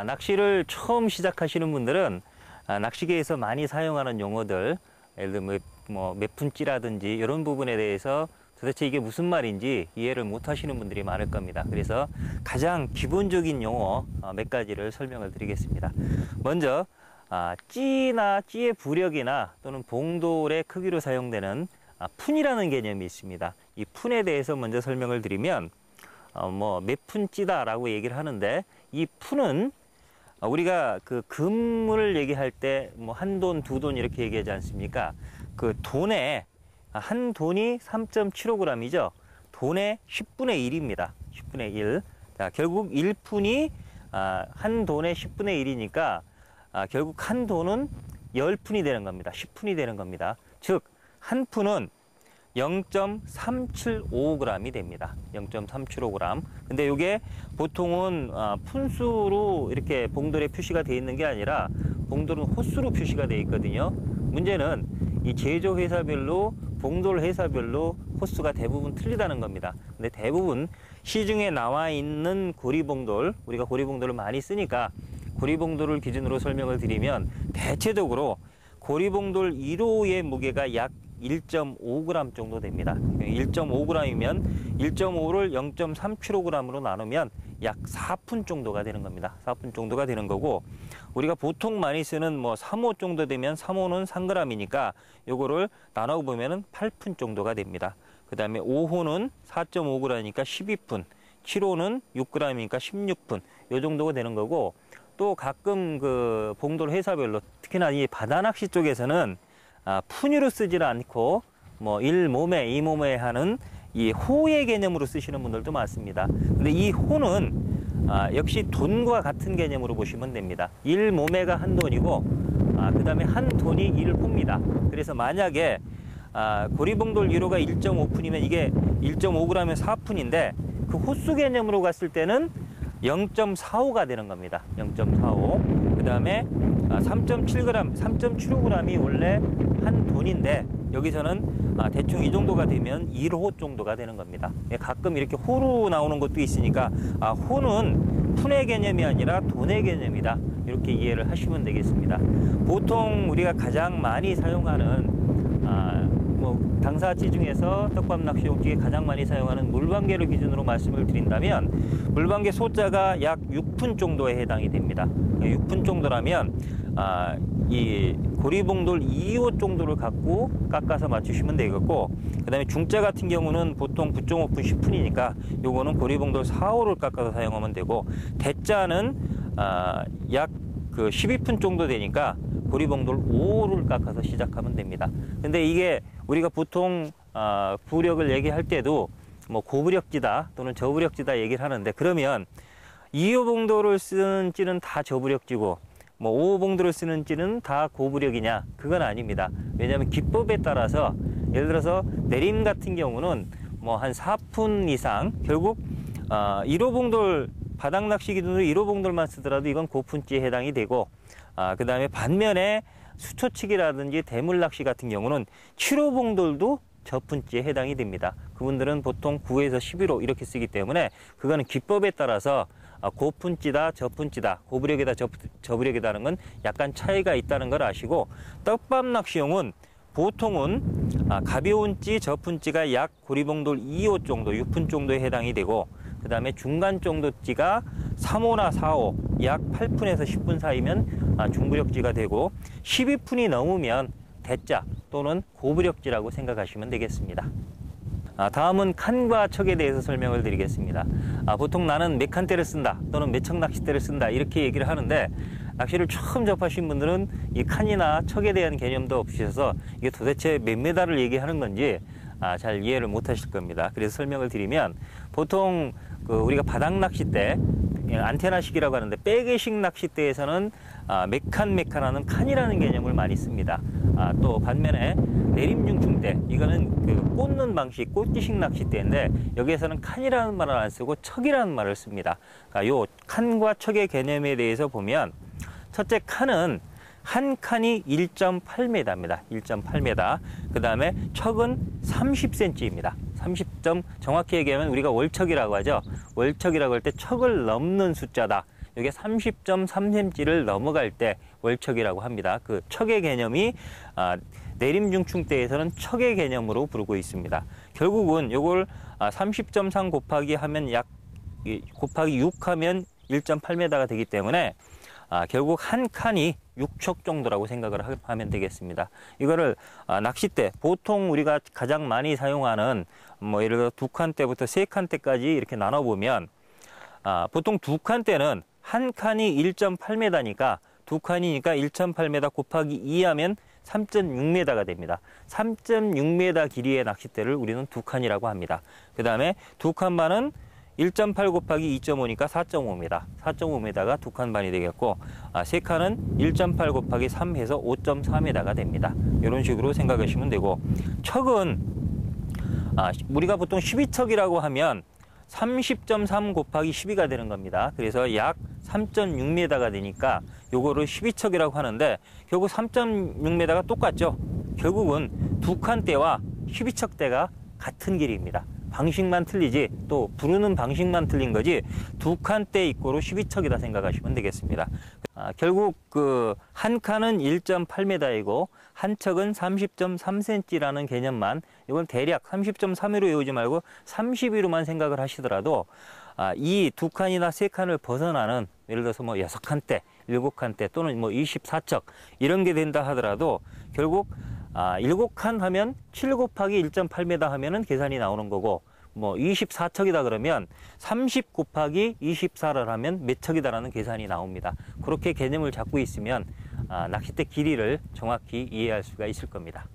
낚시를 처음 시작하시는 분들은 낚시계에서 많이 사용하는 용어들, 예를 들면 뭐 매푼찌라든지 이런 부분에 대해서 도대체 이게 무슨 말인지 이해를 못 하시는 분들이 많을 겁니다. 그래서 가장 기본적인 용어 몇 가지를 설명을 드리겠습니다. 먼저 찌나 찌의 부력이나 또는 봉돌의 크기로 사용되는 푼이라는 개념이 있습니다. 이 푼에 대해서 먼저 설명을 드리면 뭐 몇 푼찌다 라고 얘기를 하는데, 이 푼은 우리가 그 금을 얘기할 때 뭐 한 돈, 두 돈 이렇게 얘기하지 않습니까? 그 돈에 한 돈이 3.75g이죠. 돈의 10분의 1입니다. 10분의 1. 자, 결국 1푼이 한 돈의 10분의 1이니까 결국 한 돈은 10푼이 되는 겁니다. 10푼이 되는 겁니다. 즉, 한 푼은 0.375g이 됩니다. 0.375g. 근데 이게 보통은 푼수로 이렇게 봉돌에 표시가 되어 있는 게 아니라 봉돌은 호수로 표시가 되어 있거든요. 문제는 이 제조회사별로 봉돌 회사별로 호수가 대부분 틀리다는 겁니다. 근데 대부분 시중에 나와 있는 고리봉돌, 우리가 고리봉돌을 많이 쓰니까 고리봉돌을 기준으로 설명을 드리면, 대체적으로 고리봉돌 1호의 무게가 약 1.5g 정도 됩니다. 1.5g이면 1.5를 0.3kg으로 나누면 약 4푼 정도가 되는 겁니다. 4푼 정도가 되는 거고, 우리가 보통 많이 쓰는 뭐 3호 정도 되면 3호는 3g이니까 요거를 나눠 보면은 8푼 정도가 됩니다. 그 다음에 5호는 4.5g이니까 12푼, 7호는 6g이니까 16푼, 요 정도가 되는 거고, 또 가끔 그 봉돌 회사별로 특히나 이 바다낚시 쪽에서는 푼으로 쓰지를 않고 뭐 1몸에 2몸에 하는 이 호의 개념으로 쓰시는 분들도 많습니다. 근데 이 호는 역시 돈과 같은 개념으로 보시면 됩니다. 1몸에가 한 돈이고 그 다음에 한 돈이 1호입니다. 그래서 만약에 고리봉돌 1호가 1.5푼이면 이게 1.5g이면 4푼인데 그 호수 개념으로 갔을 때는 0.45가 되는 겁니다. 0.45. 그 다음에 3.7g, 3.75g이 원래 한 돈인데 여기서는 대충 이 정도가 되면 1호 정도가 되는 겁니다. 가끔 이렇게 호로 나오는 것도 있으니까 호는 푼의 개념이 아니라 돈의 개념이다, 이렇게 이해를 하시면 되겠습니다. 보통 우리가 가장 많이 사용하는 뭐 당사치 중에서 떡밥 낚시용 중에 가장 많이 사용하는 물방개를 기준으로 말씀을 드린다면, 물방개 소자가 약 6푼 정도에 해당이 됩니다. 6푼 정도라면 이 고리봉돌 2호 정도를 갖고 깎아서 맞추시면 되겠고, 그 다음에 중자 같은 경우는 보통 9.5푼 10푼이니까 요거는 고리봉돌 4호를 깎아서 사용하면 되고, 대자는 약 그 12푼 정도 되니까 고리봉돌 5호를 깎아서 시작하면 됩니다. 근데 이게 우리가 보통 부력을 얘기할 때도 뭐 고부력지다 또는 저부력지다 얘기를 하는데, 그러면 2호 봉돌을 쓰는 찌는 다 저부력지고 뭐 5호 봉돌을 쓰는 찌는 다 고부력이냐? 그건 아닙니다. 왜냐하면 기법에 따라서, 예를 들어서 내림 같은 경우는 뭐 한 4푼 이상, 결국 1호 봉돌 바닥 낚시 기준으로 1호 봉돌만 쓰더라도 이건 고푼찌에 해당이 되고, 그 다음에 반면에 수초치기라든지 대물 낚시 같은 경우는 7호 봉돌도 저푼찌에 해당이 됩니다. 그분들은 보통 9에서 11호 이렇게 쓰기 때문에 그거는 기법에 따라서 고푼찌다 저푼찌다, 고부력이다 저부력이다는 건 약간 차이가 있다는 걸 아시고, 떡밥 낚시용은 보통은 가벼운 찌 저푼찌가 약 고리봉돌 2호 정도, 6푼 정도에 해당이 되고, 그 다음에 중간 정도 찌가 3호나 4호, 약 8푼에서 10푼 사이면 중부력찌가 되고, 12푼이 넘으면 대자 또는 고부력찌라고 생각하시면 되겠습니다. 다음은 칸과 척에 대해서 설명을 드리겠습니다. 보통 나는 몇 칸대를 쓴다 또는 몇 척 낚싯대를 쓴다 이렇게 얘기를 하는데, 낚시를 처음 접하신 분들은 이 칸이나 척에 대한 개념도 없으셔서 이게 도대체 몇 메다를 얘기하는 건지 잘 이해를 못 하실 겁니다. 그래서 설명을 드리면, 보통 우리가 바닥 낚싯대, 안테나식이라고 하는데, 빼개식 낚싯대에서는 몇 칸 하는 칸이라는 개념을 많이 씁니다. 또 반면에 내림중충대, 이거는 그 꽂는 방식, 꽂기식 낚싯대인데 여기에서는 칸이라는 말을 안 쓰고 척이라는 말을 씁니다. 그러니까 요 칸과 척의 개념에 대해서 보면, 첫째 칸은 한 칸이 1.8m입니다. 1.8m. 그 다음에 척은 30cm입니다. 30점, 정확히 얘기하면 우리가 월척이라고 하죠. 월척이라고 할 때 척을 넘는 숫자다, 이게 30.3cm를 넘어갈 때 월척이라고 합니다. 그 척의 개념이 내림중충대에서는 척의 개념으로 부르고 있습니다. 결국은 이걸 30.3 곱하기 하면 곱하기 6 하면 1.8m가 되기 때문에 결국 한 칸이 6척 정도라고 생각을 하면 되겠습니다. 이거를 낚싯대, 보통 우리가 가장 많이 사용하는 뭐 예를 들어 2칸대부터 3칸대까지 이렇게 나눠보면 보통 2칸대는 한 칸이 1.8m니까 2칸이니까 1.8m 곱하기 2 하면 3.6m가 됩니다. 3.6m 길이의 낚싯대를 우리는 2칸이라고 합니다. 그 다음에 2칸 반은 1.8 곱하기 2.5니까 4.5m. 4.5m가 2칸 반이 되겠고, 3칸은 1.8 곱하기 3 해서 5.4m가 됩니다. 이런 식으로 생각하시면 되고, 척은, 우리가 보통 12척이라고 하면 30.3 곱하기 12가 되는 겁니다. 그래서 약 3.6m가 되니까 요거를 12척이라고 하는데, 결국 3.6m가 똑같죠. 결국은 2칸대와 12척대가 같은 길이입니다. 방식만 틀리지, 또 부르는 방식만 틀린 거지, 2칸대 이꼬로 12척이다 생각하시면 되겠습니다. 결국 그 한 칸은 1.8m이고 한 척은 30.3cm라는 개념만, 이건 대략 30.3으로 외우지 말고 32로만 생각을 하시더라도 이 2칸이나 3칸을 벗어나는, 예를 들어서 뭐 6칸대, 7칸대 또는 뭐 24척 이런 게 된다 하더라도 결국 7칸 하면 7 곱하기 1.8m 하면은 계산이 나오는 거고, 뭐 24척이다 그러면 30 곱하기 24를 하면 몇 척이다라는 계산이 나옵니다. 그렇게 개념을 잡고 있으면 낚싯대 길이를 정확히 이해할 수가 있을 겁니다.